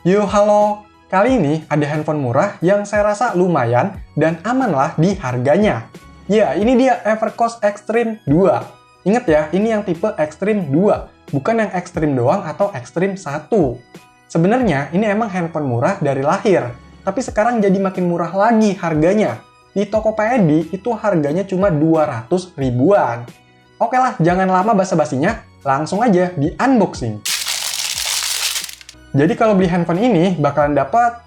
Yo, halo! Kali ini ada handphone murah yang saya rasa lumayan dan aman lah di harganya. Ya, ini dia Evercost Extreme 2. Ingat ya, ini yang tipe Extreme 2, bukan yang Extreme doang atau Extreme 1. Sebenarnya ini emang handphone murah dari lahir, tapi sekarang jadi makin murah lagi harganya. Di Tokopedia itu harganya cuma 200 ribuan. Oke lah, jangan lama basa-basinya, langsung aja di unboxing. Jadi kalau beli handphone ini bakalan dapat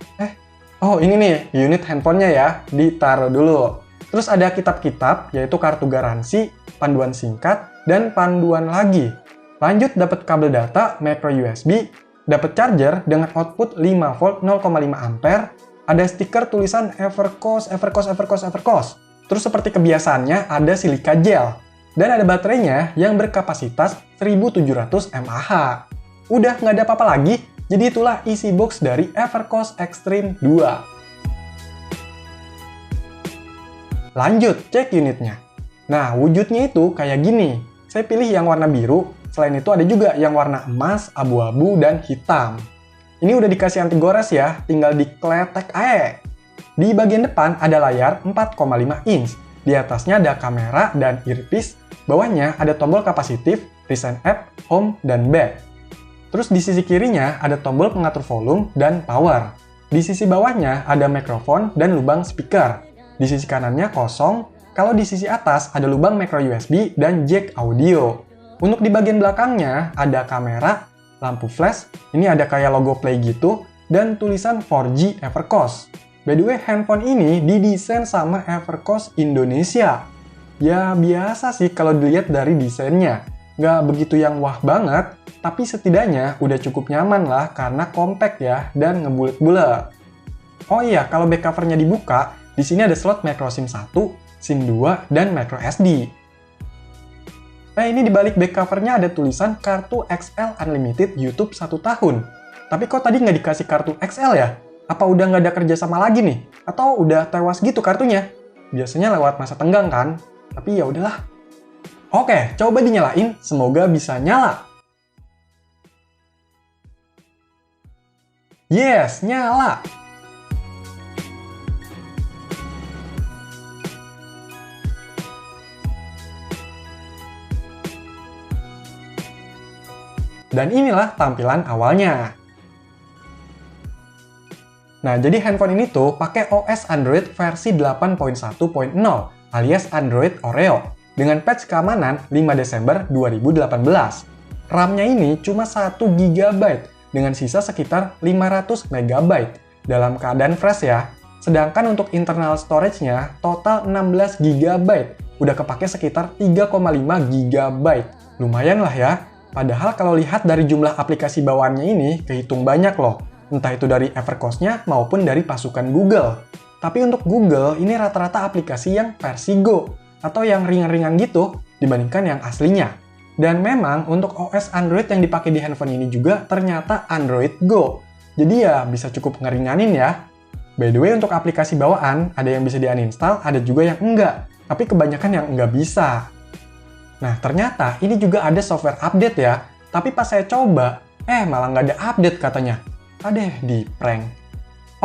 ini nih unit handphonenya ya, ditaruh dulu. Terus ada kitab-kitab, yaitu kartu garansi, panduan singkat, dan panduan lagi. Lanjut dapat kabel data micro USB, dapat charger dengan output 5 volt 0,5 ampere, ada stiker tulisan Evercost. Terus seperti kebiasaannya ada silika gel, dan ada baterainya yang berkapasitas 1700 mAh. Udah nggak ada apa-apa lagi. Jadi itulah isi box dari Evercost Extreme 2. Lanjut, cek unitnya. Nah, wujudnya itu kayak gini. Saya pilih yang warna biru, selain itu ada juga yang warna emas, abu-abu, dan hitam. Ini udah dikasih anti gores ya, tinggal dikletek aja. Di bagian depan ada layar 4,5 inch. Di atasnya ada kamera dan earpiece, bawahnya ada tombol kapasitif, recent app, home, dan back. Terus di sisi kirinya ada tombol pengatur volume dan power. Di sisi bawahnya ada mikrofon dan lubang speaker. Di sisi kanannya kosong, kalau di sisi atas ada lubang micro USB dan jack audio. Untuk di bagian belakangnya ada kamera, lampu flash, ini ada kayak logo play gitu, dan tulisan 4G Evercost. By the way, handphone ini didesain sama Evercost Indonesia. Ya biasa sih kalau dilihat dari desainnya. Nggak begitu yang wah banget, tapi setidaknya udah cukup nyaman lah karena compact ya dan ngebulet-bulet. Oh iya, kalau back covernya dibuka, di sini ada slot micro SIM 1, SIM 2, dan micro SD. Nah ini di balik back covernya ada tulisan kartu XL Unlimited YouTube 1 tahun. Tapi kok tadi nggak dikasih kartu XL ya? Apa udah nggak ada kerjasama lagi nih? Atau udah tewas gitu kartunya? Biasanya lewat masa tenggang kan? Tapi ya udahlah. Oke, coba dinyalain, semoga bisa nyala. Yes, nyala! Dan inilah tampilan awalnya. Nah, jadi handphone ini tuh pakai OS Android versi 8.1.0 alias Android Oreo. Dengan patch keamanan 5 Desember 2018. RAM-nya ini cuma 1 GB dengan sisa sekitar 500 MB dalam keadaan fresh ya. Sedangkan untuk internal storage-nya total 16 GB, udah kepake sekitar 3,5 GB. Lumayan lah ya. Padahal kalau lihat dari jumlah aplikasi bawaannya ini kehitung banyak loh. Entah itu dari Evercost-nya maupun dari pasukan Google. Tapi untuk Google ini rata-rata aplikasi yang versi Go atau yang ringan-ringan gitu dibandingkan yang aslinya. Dan memang untuk OS Android yang dipakai di handphone ini juga ternyata Android Go. Jadi ya bisa cukup ngeringanin ya. By the way, untuk aplikasi bawaan ada yang bisa di-uninstall, ada juga yang enggak. Tapi kebanyakan yang enggak bisa. Nah ternyata ini juga ada software update ya. Tapi pas saya coba, malah nggak ada update katanya. Adeh, di prank.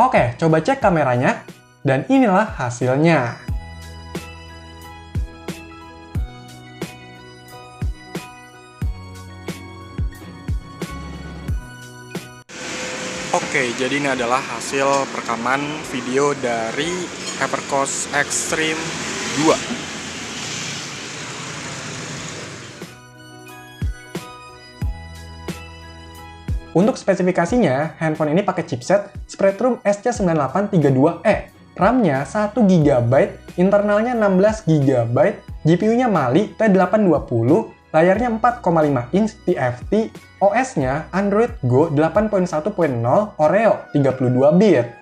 Oke, coba cek kameranya. Dan inilah hasilnya. Oke, jadi ini adalah hasil perekaman video dari Evercost Extreme 2. Untuk spesifikasinya, handphone ini pakai chipset Spreadtrum SC9832E. RAM-nya 1 GB, internalnya 16 GB, GPU-nya Mali T820, layarnya 4,5 inch TFT, OS-nya Android Go 8.1.0 Oreo 32 bit.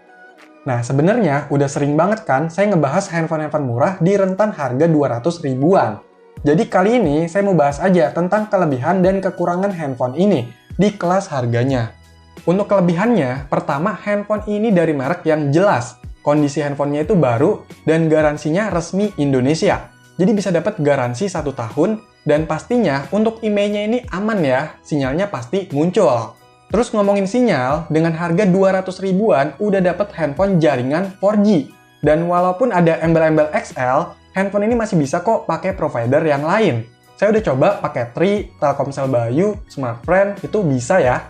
Nah, sebenarnya udah sering banget kan saya ngebahas handphone-handphone murah di rentan harga 200 ribuan. Jadi kali ini saya mau bahas aja tentang kelebihan dan kekurangan handphone ini di kelas harganya. Untuk kelebihannya, pertama handphone ini dari merek yang jelas. Kondisi handphonenya itu baru dan garansinya resmi Indonesia. Jadi bisa dapat garansi 1 tahun dan pastinya untuk emailnya ini aman ya, sinyalnya pasti muncul. Terus ngomongin sinyal, dengan harga 200 ribuan udah dapet handphone jaringan 4G. Dan walaupun ada embel-embel XL, handphone ini masih bisa kok pakai provider yang lain. Saya udah coba pakai Tri, Telkomsel Bayu, Smartfren, itu bisa ya.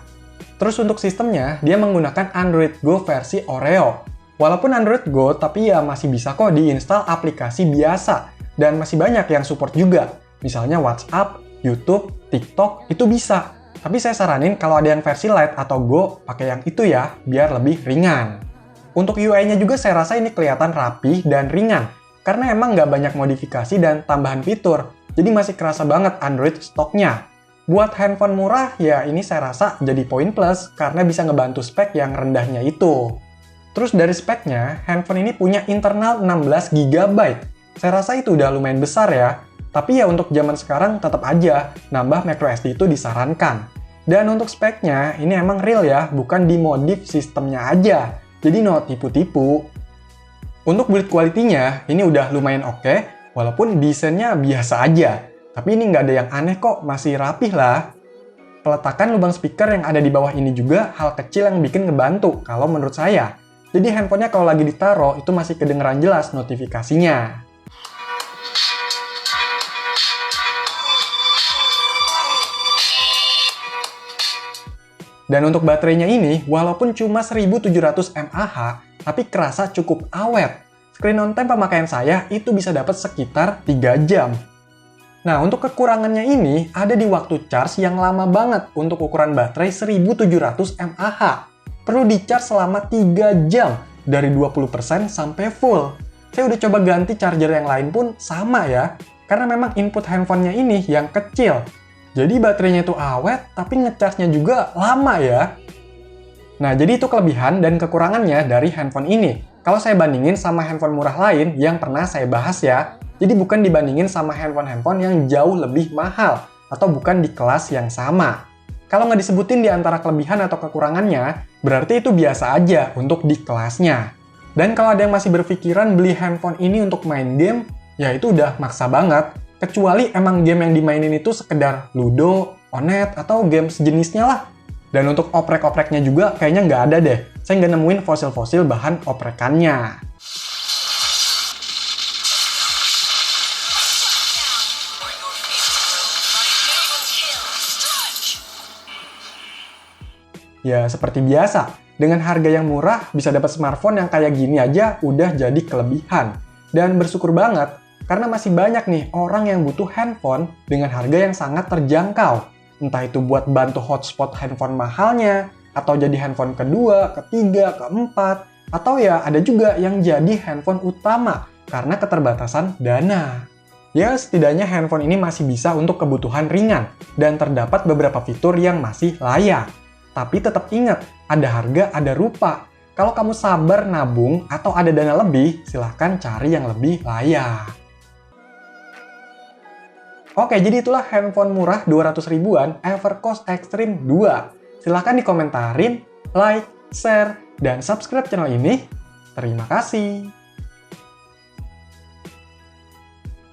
Terus untuk sistemnya, dia menggunakan Android Go versi Oreo. Walaupun Android Go, tapi ya masih bisa kok diinstal aplikasi biasa. Dan masih banyak yang support juga. Misalnya WhatsApp, YouTube, TikTok, itu bisa. Tapi saya saranin kalau ada yang versi Lite atau Go, pakai yang itu ya, biar lebih ringan. Untuk UI-nya juga saya rasa ini kelihatan rapi dan ringan, karena emang nggak banyak modifikasi dan tambahan fitur, jadi masih kerasa banget Android stoknya. Buat handphone murah, ya ini saya rasa jadi poin plus, karena bisa ngebantu spek yang rendahnya itu. Terus dari speknya, handphone ini punya internal 16 GB. Saya rasa itu udah lumayan besar ya. Tapi ya untuk zaman sekarang tetap aja nambah microSD itu disarankan. Dan untuk speknya ini emang real ya, bukan dimodif sistemnya aja. Jadi no tipu-tipu. Untuk build quality-nya ini udah lumayan oke, walaupun desainnya biasa aja. Tapi ini nggak ada yang aneh kok, masih rapih lah. Peletakan lubang speaker yang ada di bawah ini juga hal kecil yang bikin ngebantu kalau menurut saya. Jadi handphonenya kalau lagi ditaruh itu masih kedengeran jelas notifikasinya. Dan untuk baterainya ini, walaupun cuma 1700 mAh, tapi kerasa cukup awet. Screen on time pemakaian saya itu bisa dapat sekitar 3 jam. Nah, untuk kekurangannya ini ada di waktu charge yang lama banget untuk ukuran baterai 1700 mAh. Perlu di-charge selama 3 jam, dari 20% sampai full. Saya udah coba ganti charger yang lain pun sama ya, karena memang input handphonenya ini yang kecil. Jadi baterainya itu awet, tapi ngecharge-nya juga lama ya. Nah, jadi itu kelebihan dan kekurangannya dari handphone ini. Kalau saya bandingin sama handphone murah lain yang pernah saya bahas ya. Jadi bukan dibandingin sama handphone-handphone yang jauh lebih mahal, atau bukan di kelas yang sama. Kalau nggak disebutin di antara kelebihan atau kekurangannya, berarti itu biasa aja untuk di kelasnya. Dan kalau ada yang masih berpikiran beli handphone ini untuk main game, ya itu udah maksa banget. Kecuali emang game yang dimainin itu sekedar Ludo, Onet, atau game sejenisnya lah. Dan untuk oprek-opreknya juga kayaknya nggak ada deh. Saya nggak nemuin fosil-fosil bahan oprekannya. Ya seperti biasa, dengan harga yang murah bisa dapat smartphone yang kayak gini aja udah jadi kelebihan. Dan bersyukur banget, karena masih banyak nih orang yang butuh handphone dengan harga yang sangat terjangkau. Entah itu buat bantu hotspot handphone mahalnya, atau jadi handphone kedua, ketiga, keempat, atau ya ada juga yang jadi handphone utama karena keterbatasan dana. Ya setidaknya handphone ini masih bisa untuk kebutuhan ringan, dan terdapat beberapa fitur yang masih layak. Tapi tetap ingat, ada harga, ada rupa. Kalau kamu sabar nabung atau ada dana lebih, silahkan cari yang lebih layak. Oke, jadi itulah handphone murah 200 ribuan Evercost Extreme 2. Silahkan dikomentarin, like, share, dan subscribe channel ini. Terima kasih.